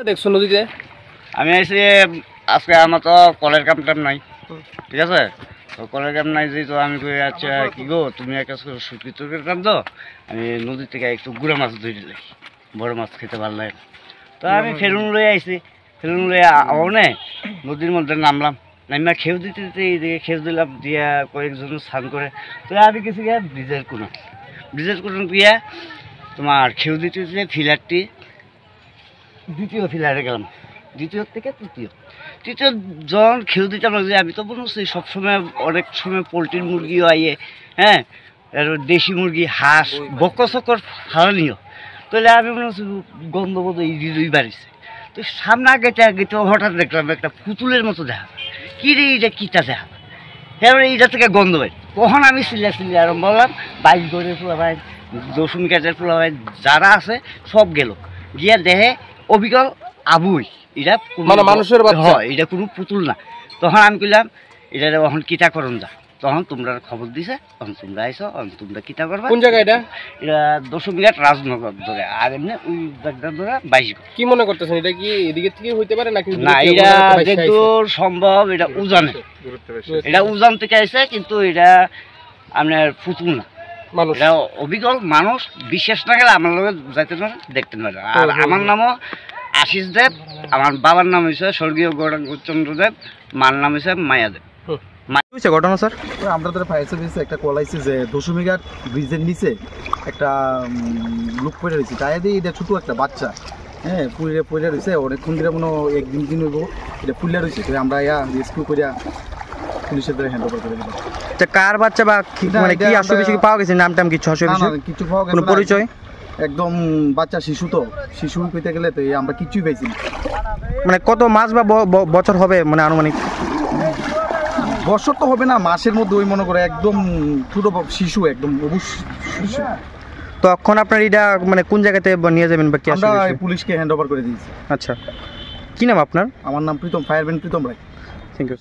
দেখছো নদীতে? আমি এসে আজকে আমার তো কলের কাম টাম নাই, ঠিক আছে? তো কলের কাম নাই যে, তো আমি কই আচ্ছা কি গো তুমি একটা শুটকি তরকারি কাম তো আমি নদী থেকে একটু গুড়া মাছ ধরে দিলাই, বড় মাছ খেতে ভালো লাগে। তো আমি ফেরুন লয়ে আইছি, ফেরুন লয়ে আনে নদীর মধ্যে নামলাম, নামা খেউ দিতে দিতে এইদিকে খেউ দিলাম, দিয়া কয়েকজন স্নান করে। তো আমি কিছু গিয়া ব্রিজের কোন গিয়া তোমার খেউ দিতে দিতে ফিলারটি দ্বিতীয় ফিলারে গেলাম, দ্বিতীয় থেকে তৃতীয় জন খেউ দিতে পারছি। আমি তো বলছি সবসময় অনেক সময় পোলট্রির মুরগিও আইয়ে, হ্যাঁ, দেশি মুরগি হাঁস বকচকর ফালানিও। তাহলে আমি মনে হচ্ছে গন্ধবোধ এই বাড়িছে। তো সামনে আগে তো হঠাৎ দেখলাম একটা পুতুলের মতো দেখা, কী রে এইটা কীটা দেখা, এবার এইটা থেকে গন্ধ পাই। কখন আমি সিল্লা আরম্ভ করলাম, বাইক ধরে পোলা ভাই, দশম কাজের পোলা ভাই যারা আছে সব গেল, গিয়া দেহে অবিকল আবুই, এটা মানে মানুষের বাচ্চা, হয়, এটা কোনো পুতুল না। তখন আমি কইলাম এটা এখন কিতা করুন যা, তখন তোমরা খবর দিছে, তখন তোমরা আইসো, তোমরা কিতা করবা। কোন জায়গা এটা? এটা দশমীঘাট রাজনগর ধরে, আর এমনি ওই জায়গা ধরে 22। কি মনে করতেছেন এটা কি এদিকে থেকে হইতে পারে নাকি? না, এটা যেহেতু সম্ভব এটা উজানে, এটা উজান থেকে আইসে, কিন্তু এটা আপনার পুতুল না, এটা অবিকল মানুষ। বিশ্বাস না গেলে আমার লোক যাইতে পারে, দেখতে পারে। আর আমার নামও আশিস দেব, আমার বাবার নাম হয়েছে স্বর্গীয় গৌরাঙ্গচন্দ্র দেব, মার নাম হয়েছে মায়া দেব। ঘটনা স্যার, আমরা তো ফায়ার সার্ভিসে একটা কল আইছে যে দশমীঘাট ব্রিজের নিচে একটা লোক পড়ে রয়েছে, তাই দিয়ে এটা ছোটো একটা বাচ্চা, হ্যাঁ, পড়ে রয়েছে অনেকক্ষণ ধরে মনে একদিন হইব এটা ফুলে রয়েছে। তো আমরা রেস্কিউ করিয়া পুলিশের দ্বারা হ্যান্ড ওভার করে দিলাম। কার বাচ্চা বা মানে কি আসলে কিছু পাওয়া গেছে? নাম টাম কিছু কিছু পাওয়া গেছে, পরিচয় একদম বাচ্চা শিশু, তো শিশু কইতে গেলে তো আমরা কিছুই পাইছি না। মানে কত মাস বা বছর হবে মানে আনুমানিক? বছর তো হবে না, মাসের মধ্যে ওই মনে করে একদম ছোট শিশু, একদম শিশু। তখন আপনার এটা মানে কোন জায়গাতে নিয়ে যাবেন বা কি? আমরা পুলিশকে হ্যান্ড ওভার করে দিয়েছি। আচ্ছা, কি নাম আপনার? আমার নাম প্রীতম, ফায়ারম্যান প্রীতম রায়।